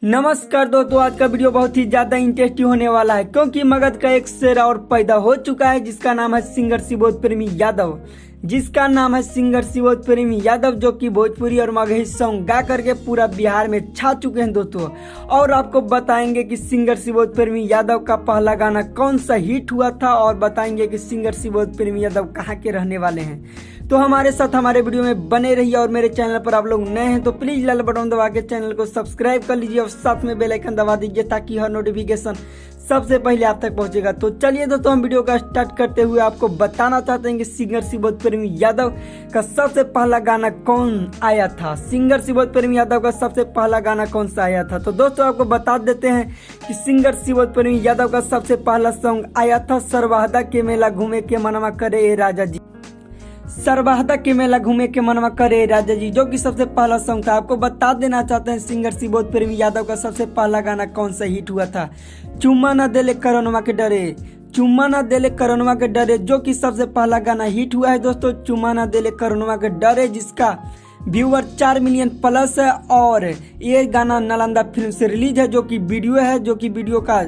नमस्कार दोस्तों, आज का वीडियो बहुत ही ज्यादा इंटरेस्टिंग होने वाला है क्योंकि मगध का एक शेर और पैदा हो चुका है जिसका नाम है सिंगर शिवोद प्रेमी यादव। जो कि भोजपुरी और मगही सॉन्ग गा करके पूरा बिहार में छा चुके हैं दोस्तों। और आपको बताएंगे कि सिंगर शिवोद प्रेमी यादव का पहला गाना कौन सा हिट हुआ था और बताएंगे कि सिंगर शिवोद प्रेमी यादव कहाँ के रहने वाले हैं। तो हमारे साथ हमारे वीडियो में बने रहिए और मेरे चैनल पर आप लोग नए हैं तो प्लीज लाल बटन दबा के चैनल को सब्सक्राइब कर लीजिए और साथ में बेल आइकन दबा दीजिए ताकि हर नोटिफिकेशन सबसे पहले आप तक पहुंचेगा। तो चलिए दोस्तों, हम वीडियो का स्टार्ट करते हुए आपको बताना चाहते हैं कि सिंगर शिवोद प्रेमी यादव का सबसे पहला गाना कौन आया था। सिंगर शिवोद प्रेमी यादव का सबसे पहला गाना कौन सा आया था, तो दोस्तों आपको बता देते हैं कि सिंगर शिवोद प्रेमी यादव का सबसे पहला सॉन्ग आया था सरवाहदा के मेला घूमे के मनवा करे ए राजा जी। सरवाहदा के मेला घूमे के मनवा करे राजा जी, जो कि सबसे पहला सॉन्ग था। आपको बता देना चाहते हैं सिंगर शिवोद प्रेमी यादव का सबसे पहला गाना कौन सा हिट हुआ था। चुम्मा न देले करोनवा के डरे, चुम्मा न देले करोनवा के डरे, जो कि सबसे पहला गाना हिट हुआ है दोस्तों। चुम्मा न देले करोनवा के डरे, जिसका व्यूअर 4 मिलियन प्लस है और ये गाना नालंदा फिल्म से रिलीज है, जो कि वीडियो का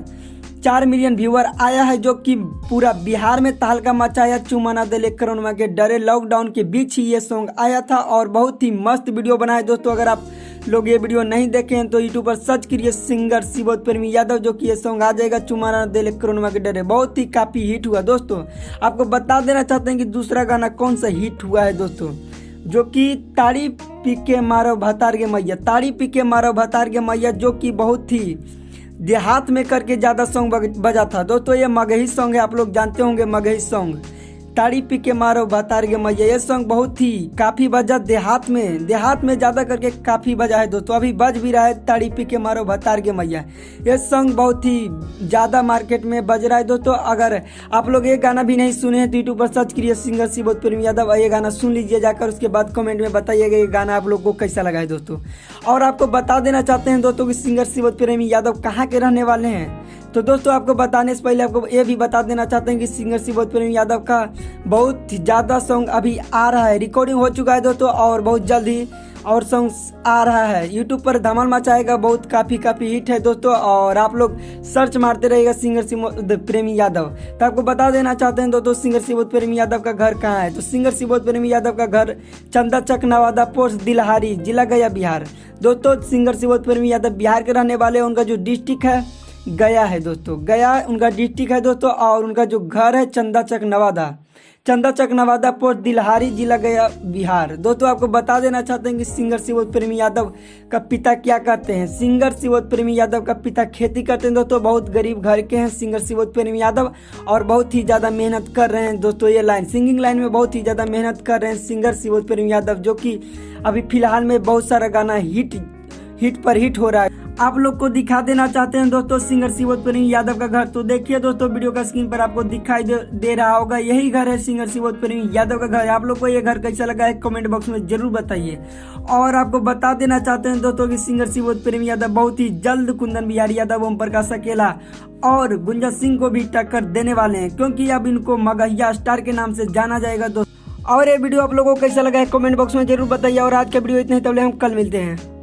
4 मिलियन व्यूअर आया है, जो कि पूरा बिहार में तहलका मचाया। चुम्मा न देले करोनवा के डरे लॉकडाउन के बीच ही ये सॉन्ग आया था और बहुत ही मस्त वीडियो बना है दोस्तों। अगर आप लोग ये वीडियो नहीं देखे हैं तो यूट्यूब पर सर्च करिए सिंगर शिवोद प्रेमी यादव, जो कि ये सॉन्ग आ जाएगा। चुम्मा न देले करोनवा के डरे बहुत ही काफी हिट हुआ दोस्तों। आपको बता देना चाहते हैं कि दूसरा गाना कौन सा हिट हुआ है दोस्तों, जो कि ताड़ी पी के मारो भतार के मैया, ताड़ी पी के मारो भतार के मैया, जो कि बहुत ही देहात में करके ज्यादा सॉन्ग बजा था दोस्तों। ये मगही सॉन्ग है, आप लोग जानते होंगे मगही सॉन्ग, ताड़ी पी के मारो भतार के मैया। ये सॉन्ग बहुत ही काफी बजा देहात में ज्यादा करके काफी बजा है दोस्तों। अभी बज भी रहा है ताड़ी पी के मारो भतार के मैया। ये सॉन्ग बहुत ही ज्यादा मार्केट में बज रहा है दोस्तों। अगर आप लोग ये गाना भी नहीं सुने हैं तो यूट्यूब पर सर्च करिए सिंगर शिवोद प्रेमी यादव, ये गाना सुन लीजिए जाकर। उसके बाद कमेंट में बताइएगा ये गाना आप लोग को कैसा लगा है दोस्तों। और आपको बता देना चाहते हैं दोस्तों कि सिंगर शिवोद प्रेमी यादव कहाँ के रहने वाले हैं। तो दोस्तों आपको बताने से पहले आपको ये भी बता देना चाहते हैं कि सिंगर शिवोद प्रेमी यादव का बहुत ज्यादा सॉन्ग अभी आ रहा है, रिकॉर्डिंग हो चुका है दोस्तों और बहुत जल्द ही और सॉन्ग आ रहा है। यूट्यूब पर धमाल मचाएगा, बहुत काफी हिट है दोस्तों। और आप लोग सर्च मारते रहिएगा सिंगर शिवोद प्रेमी यादव। तो आपको बता देना चाहते हैं दोस्तों सिंगर शिवोद प्रेमी यादव का घर कहाँ है। तो सिंगर शिवोद प्रेमी यादव का घर चंदा चक नवादा पोस्ट दिलहारी जिला गया बिहार। दोस्तों सिंगर शिवोद प्रेमी यादव बिहार के रहने वाले, उनका जो डिस्ट्रिक्ट है गया है दोस्तों, गया उनका डिस्ट्रिक्ट है दोस्तों। और उनका जो घर है चंदा चक नवादा पोस्ट दिलहारी जिला गया बिहार। दोस्तों आपको बता देना चाहते हैं कि सिंगर शिवोद प्रेमी यादव का पिता क्या करते हैं। सिंगर शिवोद प्रेमी यादव का पिता खेती करते हैं दोस्तों, बहुत गरीब घर के हैं सिंगर शिवोद प्रेमी यादव और बहुत ही ज्यादा मेहनत कर रहे हैं दोस्तों। ये लाइन सिंगिंग लाइन में बहुत ही ज्यादा मेहनत कर रहे हैं सिंगर शिवोद प्रेमी यादव, जो कि अभी फिलहाल में बहुत सारा गाना हिट पर हिट हो रहा है। आप लोग को दिखा देना चाहते हैं दोस्तों सिंगर शिवोद प्रेमी यादव का घर। तो देखिए दोस्तों वीडियो का स्क्रीन पर आपको दिखाई दे रहा होगा, यही घर है सिंगर शिवोद प्रेमी यादव का घर। आप लोग को ये घर कैसा लगा है कमेंट बॉक्स में जरूर बताइए। और आपको बता देना चाहते हैं दोस्तों कि सिंगर शिवोद प्रेमी यादव बहुत ही जल्द कुंदन बिहारी यादव, ओम प्रकाश अकेला और गुंजा सिंह को भी टक्कर देने वाले हैं, क्योंकि अब इनको मगहिया स्टार के नाम से जाना जाएगा दोस्तों। और ये वीडियो आप लोगों को कैसा लगा है कमेंट बॉक्स में जरूर बताइए। और आज का वीडियो इतना ही, तब हम कल मिलते हैं।